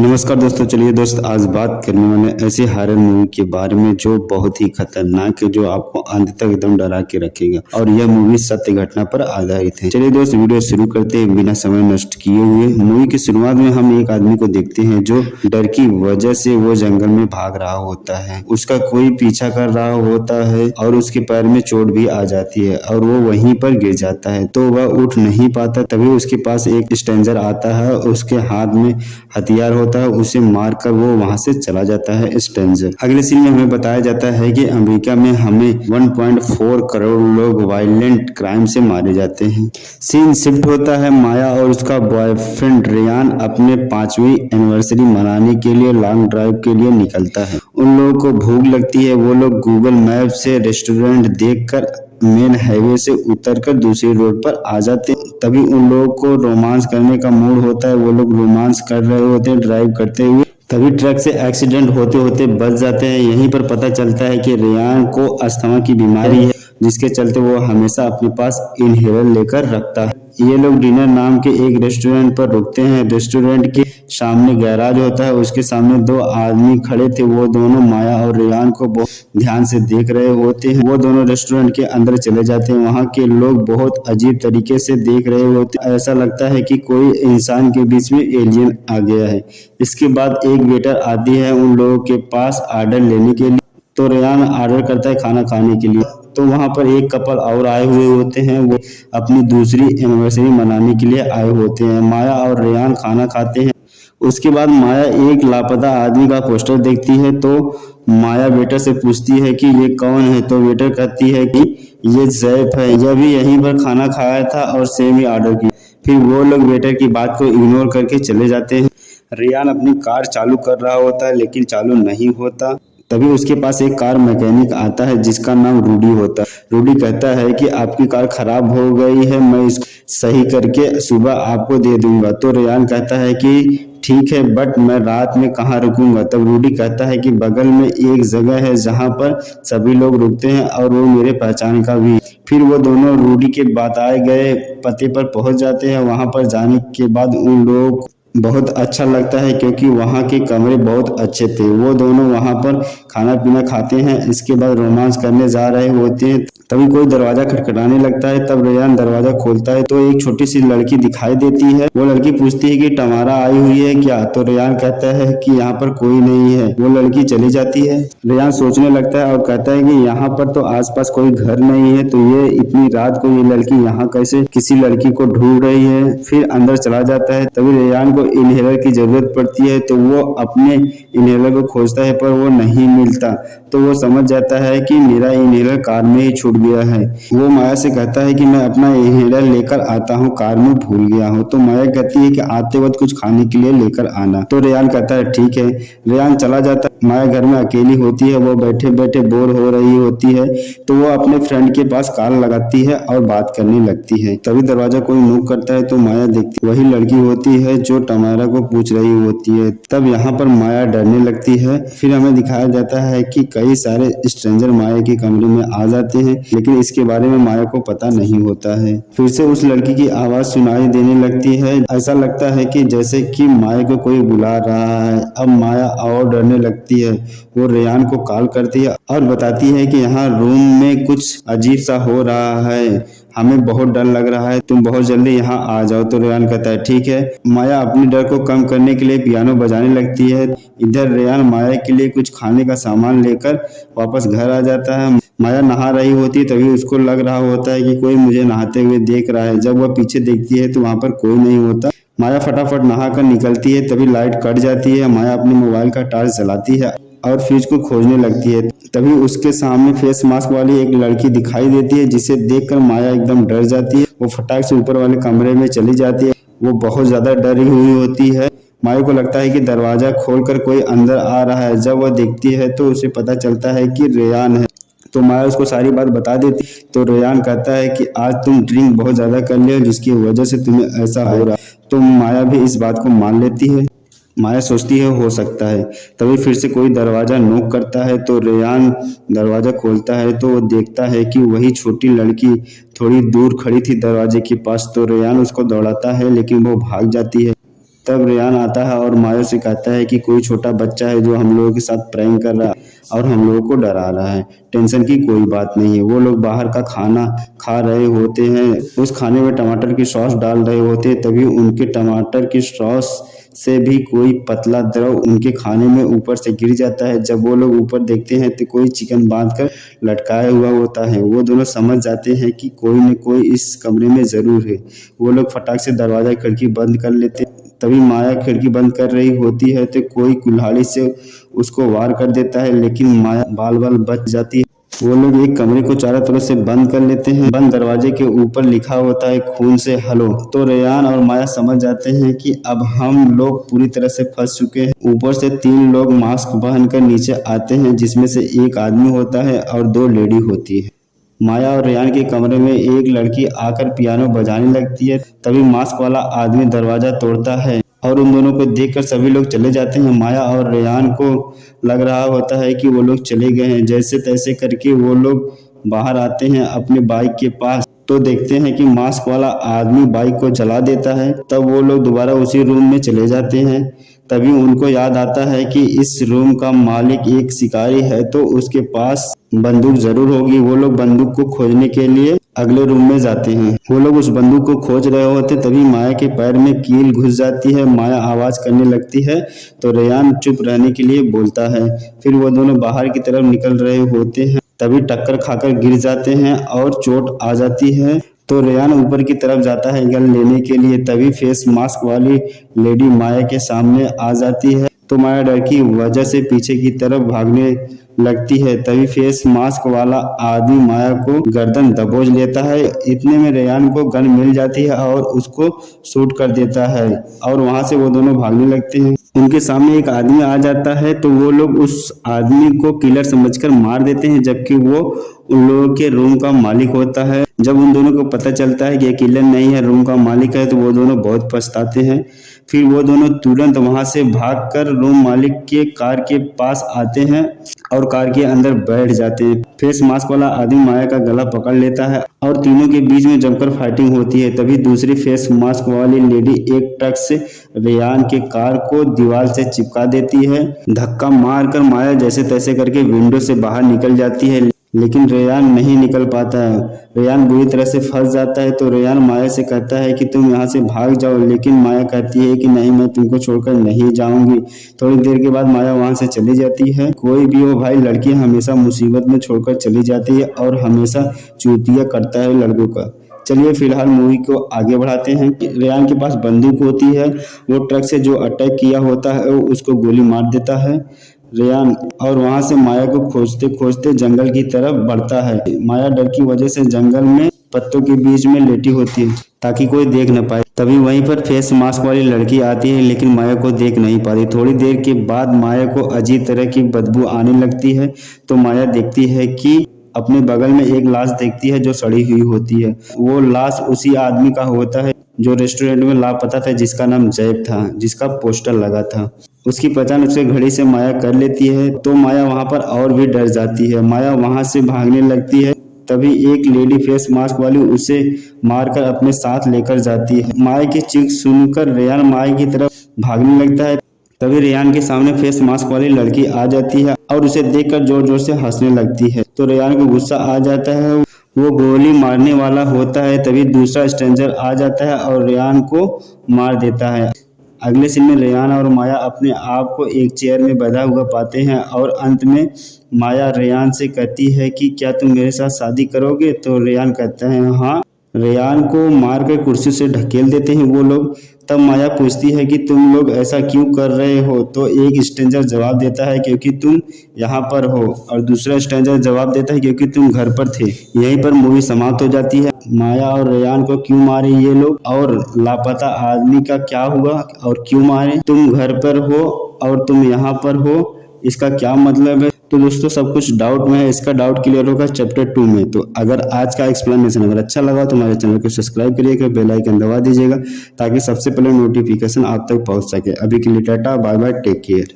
नमस्कार दोस्तों, चलिए दोस्त आज बात करने वाले ऐसे हॉरर मूवी के बारे में जो बहुत ही खतरनाक है, जो आपको अंत तक एकदम डरा के रखेगा। और यह मूवी सत्य घटना पर आधारित है। चलिए दोस्त वीडियो शुरू करते हैं बिना समय नष्ट किए हुए। मूवी की शुरुआत में हम एक आदमी को देखते हैं जो डर की वजह से वो जंगल में भाग रहा होता है। उसका कोई पीछा कर रहा होता है और उसके पैर में चोट भी आ जाती है और वो वहीं पर गिर जाता है, तो वह उठ नहीं पाता। तभी उसके पास एक स्ट्रेंजर आता है, उसके हाथ में हथियार होता है, उसे मारकर वो वहां से चला जाता है स्ट्रेंजर। अगले सीन में हमें बताया जाता है कि अमेरिका में हमें 1.4 करोड़ लोग वायलेंट क्राइम से मारे जाते हैं। सीन शिफ्ट होता है। माया और उसका बॉयफ्रेंड रेयान अपने 5वीं एनिवर्सरी मनाने के लिए लॉन्ग ड्राइव के लिए निकलता है। उन लोगों को भूख लगती है। वो लोग गूगल मैप से रेस्टोरेंट देखकर मेन हाईवे से उतरकर दूसरी रोड पर आ जाते हैं। तभी उन लोगों को रोमांस करने का मूड होता है। वो लोग रोमांस कर रहे होते हैं ड्राइव करते हुए। तभी ट्रक से एक्सीडेंट होते होते बच जाते हैं। यहीं पर पता चलता है कि रेयान को अस्थमा की बीमारी है, जिसके चलते वो हमेशा अपने पास इनहेलर लेकर रखता है। ये लोग डिनर नाम के एक रेस्टोरेंट पर रुकते हैं। रेस्टोरेंट के सामने गैराज होता है, उसके सामने 2 आदमी खड़े थे। वो दोनों माया और रेयान को बहुत ध्यान से देख रहे होते हैं। वो दोनों रेस्टोरेंट के अंदर चले जाते हैं। वहाँ के लोग बहुत अजीब तरीके से देख रहे होते हैं। ऐसा लगता है कि कोई इंसान के बीच में एलियन आ गया है। इसके बाद एक वेटर आती है उन लोगों के पास ऑर्डर लेने के लिए। तो रेयान ऑर्डर करता है खाना खाने के लिए। तो वहां पर एक कपल और आए हुए होते हैं। वो अपनी दूसरी एनिवर्सरी मनाने के लिए आए होते हैं। माया और रेयान खाना खाते हैं। उसके बाद माया एक लापता आदमी का पोस्टर देखती है। तो माया वेटर से पूछती है कि ये कौन है। तो वेटर कहती है कि ये जैफ है, यह भी यहीं पर खाना खाया था और सेम ही ऑर्डर किया। फिर वो लोग वेटर की बात को इग्नोर करके चले जाते हैं। रेयान अपनी कार चालू कर रहा होता है लेकिन चालू नहीं होता। तभी उसके पास एक कार मैकेनिक आता है जिसका नाम रूडी होता है। रूडी कहता है कि आपकी कार खराब हो गई है, मैं इसको सही करके सुबह आपको दे दूंगा। तो रेयान कहता है कि ठीक है, बट मैं रात में कहाँ रुकूंगा। तब रूडी कहता है कि बगल में एक जगह है जहाँ पर सभी लोग रुकते हैं और वो मेरे पहचान का भी। फिर वो दोनों रूडी के बताए गए पते पर पहुंच जाते हैं। वहां पर जाने के बाद उन लोगों को बहुत अच्छा लगता है क्योंकि वहाँ के कमरे बहुत अच्छे थे। वो दोनों वहाँ पर खाना पीना खाते हैं। इसके बाद रोमांस करने जा रहे होते हैं। तभी कोई दरवाजा खटखटाने लगता है। तब रेयान दरवाजा खोलता है तो एक छोटी सी लड़की दिखाई देती है। वो लड़की पूछती है कि टमारा आई हुई है क्या। तो रेयान कहता है कि यहाँ पर कोई नहीं है। वो लड़की चली जाती है। रेयान सोचने लगता है और कहता है कि यहाँ पर तो आसपास कोई घर नहीं है, तो ये इतनी रात को ये लड़की यहाँ कैसे किसी लड़की को ढूंढ रही है। फिर अंदर चला जाता है। तभी रेयान को इनहेलर की जरूरत पड़ती है, तो वो अपने इनहेलर को खोजता है पर वो नहीं मिलता। तो वो समझ जाता है कि मेरा इनहेलर कार में ही छूट गया है। वो माया से कहता है कि मैं अपना इनहेलर लेकर आता हूँ, कार में भूल गया हूँ। तो माया कहती है कि आते वक्त कुछ खाने के लिए लेकर आना। तो रेयान कहता है ठीक है। रेयान चला जाता है। माया घर में अकेली होती है। वो बैठे बैठे बोर हो रही होती है, तो वो अपने फ्रेंड के पास कॉल लगाती है और बात करने लगती है। तभी दरवाजा कोई नॉक करता है तो माया देखती वही लड़की होती है जो टमारा को पूछ रही होती है। तब यहाँ पर माया डरने लगती है। फिर हमें दिखाया जाता है कि कई सारे स्ट्रेंजर माया के कमरे में आ जाते हैं, लेकिन इसके बारे में माया को पता नहीं होता है। फिर से उस लड़की की आवाज सुनाई देने लगती है। ऐसा लगता है कि जैसे कि माया को कोई बुला रहा है। अब माया और डरने लगती है। वो रेयान को कॉल करती है और बताती है कि यहाँ रूम में कुछ अजीब सा हो रहा है, हमें बहुत डर लग रहा है, तुम बहुत जल्दी यहाँ आ जाओ। तो रेयान कहता है ठीक है। माया अपने डर को कम करने के लिए पियानो बजाने लगती है। इधर रेयान माया के लिए कुछ खाने का सामान लेकर वापस घर आ जाता है। माया नहा रही होती है। तभी उसको लग रहा होता है कि कोई मुझे नहाते हुए देख रहा है। जब वह पीछे देखती है तो वहाँ पर कोई नहीं होता। माया फटाफट नहाकर निकलती है। तभी लाइट कट जाती है। माया अपने मोबाइल का टॉर्च जलाती है और फ्यूज को खोजने लगती है। तभी उसके सामने फेस मास्क वाली एक लड़की दिखाई देती है, जिसे देखकर माया एकदम डर जाती है। वो फटाक से ऊपर वाले कमरे में चली जाती है। वो बहुत ज्यादा डरी हुई होती है। माया को लगता है कि दरवाजा खोलकर कोई अंदर आ रहा है। जब वह देखती है तो उसे पता चलता है कि रेयान है। तो माया उसको सारी बात बता देती। तो रेयान कहता है कि आज तुम ड्रिंक बहुत ज्यादा कर लियो, जिसकी वजह से तुम्हें ऐसा हो रहा है। तो माया भी इस बात को मान लेती है। माया सोचती है हो सकता है। तभी फिर से कोई दरवाजा नॉक करता है। तो रेयान दरवाजा खोलता है तो वो देखता है कि वही छोटी लड़की थोड़ी दूर खड़ी थी दरवाजे के पास। तो रेयान उसको दौड़ाता है लेकिन वो भाग जाती है। तब रेयान आता है और माया से कहता है कि कोई छोटा बच्चा है जो हम लोगों के साथ प्रैंक कर रहा है और हम लोगों को डरा रहा है। टेंशन की कोई बात नहीं है। वो लोग बाहर का खाना खा रहे होते हैं, उस खाने में टमाटर की सॉस डाल रहे होते हैं, तभी उनके टमाटर की सॉस से भी कोई पतला द्रव उनके खाने में ऊपर से गिर जाता है। जब वो लोग ऊपर देखते हैं तो कोई चिकन बांध कर लटकाया हुआ होता है। वो दोनों समझ जाते हैं कि कोई न कोई इस कमरे में जरूर है। वो लोग फटाक से दरवाजा खिड़की बंद कर लेते हैं। तभी माया खिड़की बंद कर रही होती है तो कोई कुल्हाड़ी से उसको वार कर देता है, लेकिन माया बाल बाल बच जाती है। वो लोग एक कमरे को चारों तरफ से बंद कर लेते हैं। बंद दरवाजे के ऊपर लिखा होता है खून से हलो। तो रेयान और माया समझ जाते हैं कि अब हम लोग पूरी तरह से फंस चुके हैं। ऊपर से 3 लोग मास्क पहनकर नीचे आते हैं, जिसमें से एक आदमी होता है और 2 लेडी होती है। माया और रेयान के कमरे में एक लड़की आकर पियानो बजाने लगती है। तभी मास्क वाला आदमी दरवाजा तोड़ता है और उन दोनों को देखकर सभी लोग चले जाते हैं। माया और रेयान को लग रहा होता है कि वो लोग चले गए हैं। जैसे तैसे करके वो लोग बाहर आते हैं अपने बाइक के पास, तो देखते हैं कि मास्क वाला आदमी बाइक को जला देता है। तब वो लोग दोबारा उसी रूम में चले जाते हैं। तभी उनको याद आता है कि इस रूम का मालिक एक शिकारी है, तो उसके पास बंदूक जरूर होगी। वो लोग बंदूक को खोजने के लिए अगले रूम में जाते हैं। वो लोग उस बंदूक को खोज रहे होते तभी माया के पैर में कील घुस जाती है। माया आवाज करने लगती है तो रेयान चुप रहने के लिए बोलता है। फिर वो दोनों बाहर की तरफ निकल रहे होते हैं, तभी टक्कर खाकर गिर जाते हैं और चोट आ जाती है। तो रेयान ऊपर की तरफ जाता है गन लेने के लिए, तभी फेस मास्क वाली लेडी माया के सामने आ जाती है। तो माया डर की वजह से पीछे की तरफ भागने लगती है। तभी फेस मास्क वाला आदमी माया को गर्दन दबोच लेता है। इतने में रेयान को गन मिल जाती है और उसको शूट कर देता है और वहां से वो दोनों भागने लगते हैं। उनके सामने एक आदमी आ जाता है तो वो लोग उस आदमी को किलर समझकर मार देते हैं, जबकि वो उन लोगों के रूम का मालिक होता है। जब उन दोनों को पता चलता है कि ये किलर नहीं है, रूम का मालिक है, तो वो दोनों बहुत पछताते हैं। फिर वो दोनों तुरंत वहां से भागकर रूम मालिक के कार के पास आते हैं और कार के अंदर बैठ जाते हैं। फेस मास्क वाला आदमी माया का गला पकड़ लेता है और तीनों के बीच में जमकर फाइटिंग होती है। तभी दूसरी फेस मास्क वाली लेडी एक ट्रक से रेयान के कार को दीवार से चिपका देती है। धक्का मारकर माया जैसे तैसे करके विंडो से बाहर निकल जाती है, लेकिन रेयान नहीं निकल पाता है। रेयान बुरी तरह से फंस जाता है। तो रेयान माया से कहता है कि तुम यहाँ से भाग जाओ, लेकिन माया कहती है कि नहीं, मैं तुमको छोड़कर नहीं जाऊंगी। थोड़ी देर के बाद माया वहां से चली जाती है। कोई भी हो भाई, लड़की हमेशा मुसीबत में छोड़कर चली जाती है और हमेशा चूतिया करता है लड़कों का। चलिए फिलहाल मूवी को आगे बढ़ाते हैं। रेयान के पास बंदूक होती है। वो ट्रक से जो अटैक किया होता है उसको गोली मार देता है रेयान, और वहां से माया को खोजते खोजते जंगल की तरफ बढ़ता है। माया डर की वजह से जंगल में पत्तों के बीच में लेटी होती है ताकि कोई देख न पाए। तभी वहीं पर फेस मास्क वाली लड़की आती है, लेकिन माया को देख नहीं पाती। थोड़ी देर के बाद माया को अजीब तरह की बदबू आने लगती है। तो माया देखती है कि अपने बगल में एक लाश देखती है जो सड़ी हुई होती है। वो लाश उसी आदमी का होता है जो रेस्टोरेंट में लापता था, जिसका नाम जैब था, जिसका पोस्टर लगा था। उसकी पहचान उसके घड़ी से माया कर लेती है। तो माया वहां पर और भी डर जाती है। माया वहां से भागने लगती है। तभी एक लेडी फेस मास्क वाली उसे मारकर अपने साथ लेकर जाती है। माया की चीख सुनकर रेयान माया की तरफ भागने लगता है। तभी रेयान के सामने फेस मास्क वाली लड़की आ जाती है और उसे देखकर जोर जोर से हंसने लगती है। तो रेयान को गुस्सा आ जाता है। वो गोली मारने वाला होता है। तभी दूसरा स्ट्रेंजर आ जाता है और रेयान को मार देता है। अगले सीन में रेयान और माया अपने आप को एक चेयर में बंधा हुआ पाते हैं और अंत में माया रेयान से कहती है कि क्या तुम मेरे साथ शादी करोगे? तो रेयान कहता है हाँ। रेयान को मारकर कुर्सी से ढकेल देते हैं वो लोग। तब माया पूछती है कि तुम लोग ऐसा क्यों कर रहे हो? तो एक स्ट्रेंजर जवाब देता है क्योंकि तुम यहाँ पर हो, और दूसरा स्ट्रेंजर जवाब देता है क्योंकि तुम घर पर थे। यहीं पर मूवी समाप्त हो जाती है। माया और रेयान को क्यों मारे ये लोग, और लापता आदमी का क्या हुआ और क्यों मारे? तुम घर पर हो और तुम यहाँ पर हो, इसका क्या मतलब है? तो दोस्तों सब कुछ डाउट में है, इसका डाउट क्लियर होगा चैप्टर 2 में। तो अगर आज का एक्सप्लेनेशन अगर अच्छा लगा तो हमारे चैनल को सब्सक्राइब करिएगा, बेल आइकन दबा दीजिएगा ताकि सबसे पहले नोटिफिकेशन आप तक पहुंच सके। अभी के लिए tata, bye bye, take care.